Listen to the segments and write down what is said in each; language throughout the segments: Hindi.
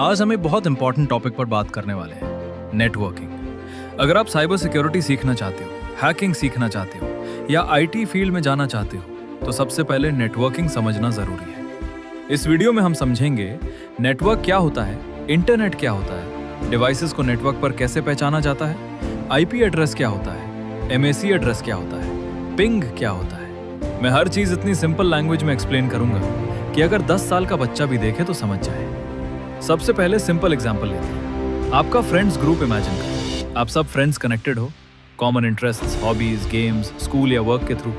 आज हम एक बहुत इंपॉर्टेंट टॉपिक पर बात करने वाले हैं, नेटवर्किंग। अगर आप साइबर सिक्योरिटी सीखना चाहते हो, हैकिंग सीखना चाहते हो या आईटी फील्ड में जाना चाहते हो तो सबसे पहले नेटवर्किंग समझना जरूरी है। इस वीडियो में हम समझेंगे नेटवर्क क्या होता है, इंटरनेट क्या होता है, डिवाइसेस को नेटवर्क पर कैसे पहचाना जाता है, आईपी एड्रेस क्या होता है, एमएसी एड्रेस क्या होता है, पिंग क्या होता है। मैं हर चीज इतनी सिंपल लैंग्वेज में एक्सप्लेन करूंगा कि अगर 10 साल का बच्चा भी देखे तो समझ जाए। सबसे पहले सिंपल एग्जांपल लेते हैं। आपका फ्रेंड्स ग्रुप इमेजिन करें। आप सब फ्रेंड्स कनेक्टेड हो, common interests, hobbies, games, school या वर्क के थ्रू।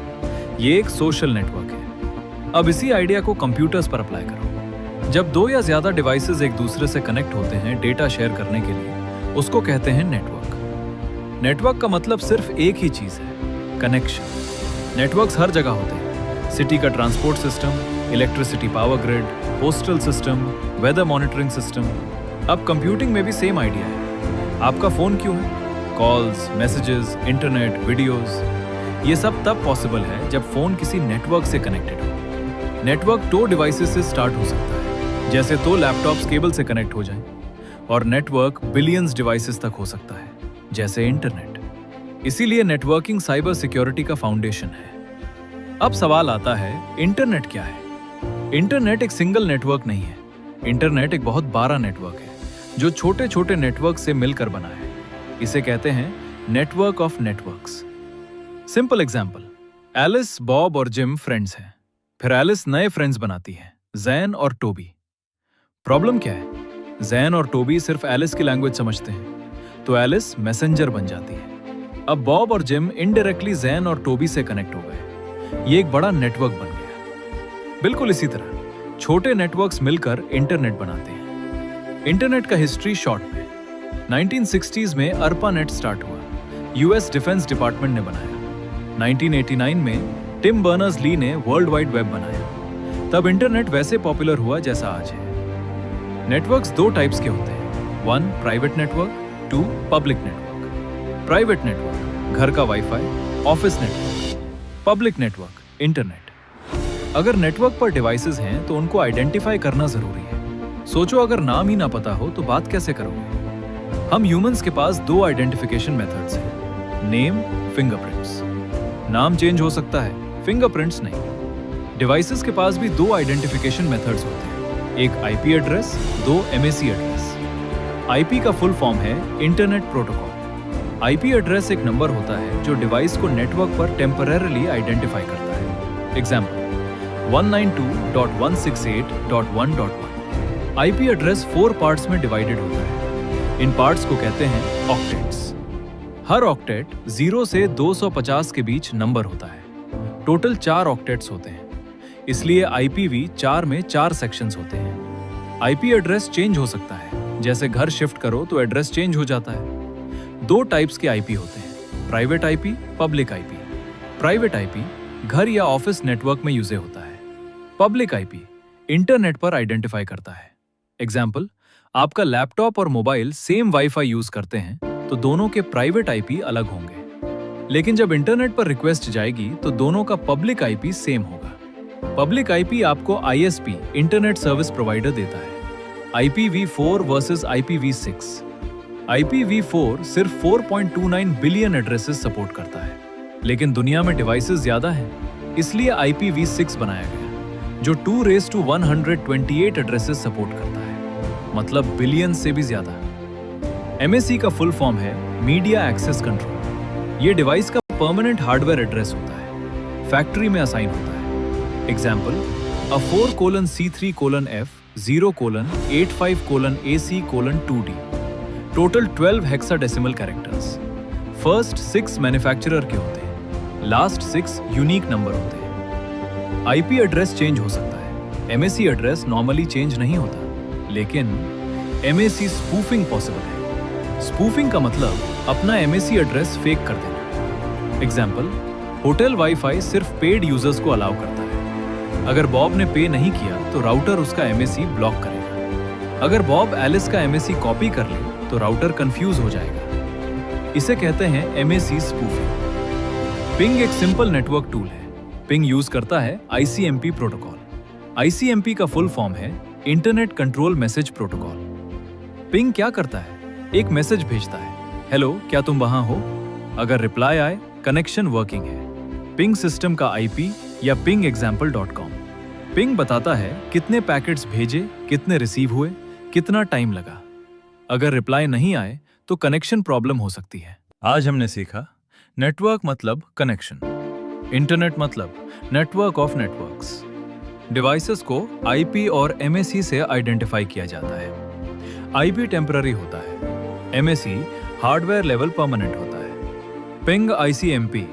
ये एक सोशल नेटवर्क है। अब इसी आइडिया को कंप्यूटर्स पर अप्लाई करो। जब दो या ज्यादा डिवाइसेस एक दूसरे से कनेक्ट होते हैं डेटा शेयर करने के लिए, उसको कहते हैं नेटवर्क। नेटवर्क का मतलब सिर्फ एक ही चीज है, कनेक्शन। नेटवर्क्स हर जगह होते हैं। सिटी का transport system, electricity power grid, postal system, weather monitoring system. अब कंप्यूटिंग में भी सेम आइडिया है। आपका फोन क्यों है? कॉल्स, मैसेजेस, इंटरनेट, वीडियोस, ये सब तब पॉसिबल है जब फोन किसी नेटवर्क से कनेक्टेड हो। नेटवर्क 2 डिवाइसेस से स्टार्ट हो सकता है, जैसे 2 लैपटॉप्स केबल से कनेक्ट हो जाएं, और नेटवर्क बिलियंस डिवाइसेस तक हो सकता है, जैसे इंटरनेट। इसीलिए नेटवर्किंग साइबर सिक्योरिटी का फाउंडेशन है। अब सवाल आता है, इंटरनेट क्या है? इंटरनेट एक सिंगल नेटवर्क नहीं है। इंटरनेट एक बहुत बड़ा नेटवर्क है जो छोटे छोटे नेटवर्क से मिलकर बना है। इसे कहते हैं network of networks. Simple example, Alice, Bob और जिम फ्रेंड्स हैं। फिर एलिस नए फ्रेंड्स बनाती है, जैन और टोबी। प्रॉब्लम क्या है? जैन और टोबी सिर्फ एलिस की लैंग्वेज समझते हैं, तो एलिस मैसेंजर बन जाती है। अब बॉब और जिम इनडायरेक्टली जैन और टोबी से कनेक्ट हो गए। ये एक बड़ा नेटवर्क बन गया। बिल्कुल इसी तरह छोटे नेटवर्क्स मिलकर इंटरनेट बनाते हैं। इंटरनेट का हिस्ट्री शॉर्ट में, 1960s में अर्पानेट स्टार्ट हुआ। यूएस डिफेंस डिपार्टमेंट ने बनाया। 1989 में टिम बर्नर्स-ली ने वर्ल्ड वाइड वेब बनाया। तब इंटरनेट वैसे पॉपुलर हुआ जैसा आज है। नेटवर्क्स 2 टाइप्स के होते हैं, 1 private network, 2 public network. Private network घर का wifi, office network. Public network internet. अगर नेटवर्क पर डिवाइसेस हैं तो उनको आइडेंटिफाई करना जरूरी है। सोचो अगर नाम ही ना पता हो तो बात कैसे करोगे? हम ह्यूमंस के पास 2 आइडेंटिफिकेशन मेथड्स हैं, नेम, फिंगरप्रिंट्स। नाम चेंज हो सकता है, फिंगरप्रिंट्स नहीं। डिवाइसेस के पास भी 2 आइडेंटिफिकेशन मेथड्स होते हैं, एक IP address, 2 MAC address. IP का फुल फॉर्म है इंटरनेट प्रोटोकॉल। आईपी एड्रेस एक नंबर होता है जो डिवाइस को नेटवर्क पर टेम्परेरीली आइडेंटिफाई करता है। एग्जाम्पल, 192.168.1.1। आईपी एड्रेस 4 पार्ट्स में डिवाइडेड होता है। इन पार्ट्स को कहते हैं ऑक्टेट्स। हर ऑक्टेट 0 से 250 के बीच नंबर होता है। टोटल 4 ऑक्टेट्स होते हैं, इसलिए आईपीवी 4 में 4 सेक्शंस होते हैं। आईपी एड्रेस चेंज हो सकता है, जैसे घर शिफ्ट करो तो एड्रेस चेंज हो जाता है। 2 टाइप्स के आईपी होते हैं, private IP, public IP. Private IP घर या ऑफिस नेटवर्क में यूज होता है। पब्लिक आईपी इंटरनेट पर आइडेंटिफाई करता है। एग्जाम्पल, आपका लैपटॉप और मोबाइल सेम वाईफाई यूज करते हैं तो दोनों के प्राइवेट आईपी अलग होंगे। लेकिन जब इंटरनेट पर रिक्वेस्ट जाएगी तो दोनों का पब्लिक आईपी सेम होगा। पब्लिक आईपी आपको आईएसपी इंटरनेट सर्विस प्रोवाइडर देता है। IPv4 versus IPv6। IPv4 सिर्फ 4.29 बिलियन एड्रेसेस सपोर्ट करता है, लेकिन दुनिया में डिवाइसेस ज्यादा हैं, इसलिए IPv6 बनाया गया जो 2⁻128 एड्रेसेस सपोर्ट करता है, मतलब बिलियन से भी ज्यादा। MAC का फुल फॉर्म है मीडिया एक्सेस कंट्रोल। ये डिवाइस का परमानेंट हार्डवेयर एड्रेस होता है, फैक्ट्री में असाइन होता है। Example, a 4:C3:F 0:85:AC:2D। Total 12 hexadecimal characters. First 6 manufacturer के होते हैं, लास्ट 6 यूनिक नंबर होते हैं। आईपी एड्रेस चेंज हो सकता है, एमएसी एड्रेस नॉर्मली चेंज नहीं होता, लेकिन एमएसी स्पूफिंग पॉसिबल है। स्पूफिंग का मतलब अपना एमएसी एड्रेस फेक कर देना। एग्जाम्पल, होटल वाईफाई सिर्फ पेड यूजर्स को अलाउ करता है। अगर बॉब ने पे नहीं किया तो राउटर उसका एमएसी ब्लॉक करेगा। अगर बॉब एलिस का एमएसी कॉपी कर ले तो राउटर कंफ्यूज हो जाएगा। इसे कहते हैं एमएसी स्पूफिंग। पिंग एक सिंपल नेटवर्क टूल है। पिंग यूज करता है ICMP प्रोटोकॉल। ICMP का फुल फॉर्म है internet control message protocol. Ping क्या करता है? एक मैसेज भेजता है, हेलो क्या तुम वहां हो? अगर रिप्लाई आए, कनेक्शन वर्किंग है। पिंग सिस्टम का आईपी या pingexample.com। पिंग बताता है कितने पैकेट्स भेजे, कितने रिसीव हुए, कितना टाइम लगा। अगर रिप्लाई नहीं आए तो कनेक्शन प्रॉब्लम हो सकती है। आज हमने सीखा नेटवर्क मतलब कनेक्शन, इंटरनेट मतलब नेटवर्क ऑफ नेटवर्क्स। डिवाइसेस को आईपी और एमएसी से आइडेंटिफाई किया जाता है। आईपी टेम्पररी होता है, एमएसी हार्डवेयर लेवल परमानेंट होता है। Ping ICMP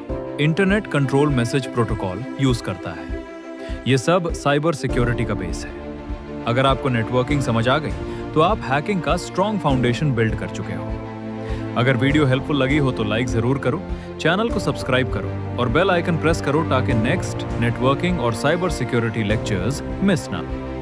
internet control message protocol use करता है। ये सब साइबर सिक्योरिटी का बेस है। अगर आपको नेटवर्किंग समझ आ गई तो आप हैकिंग का स्ट्रॉन्ग फाउंडेशन बिल्ड कर चुके हो। अगर वीडियो हेल्पफुल लगी हो तो लाइक जरूर करो, चैनल को सब्सक्राइब करो और बेल आइकन प्रेस करो ताकि नेक्स्ट नेटवर्किंग और साइबर सिक्योरिटी लेक्चर्स मिस ना हो।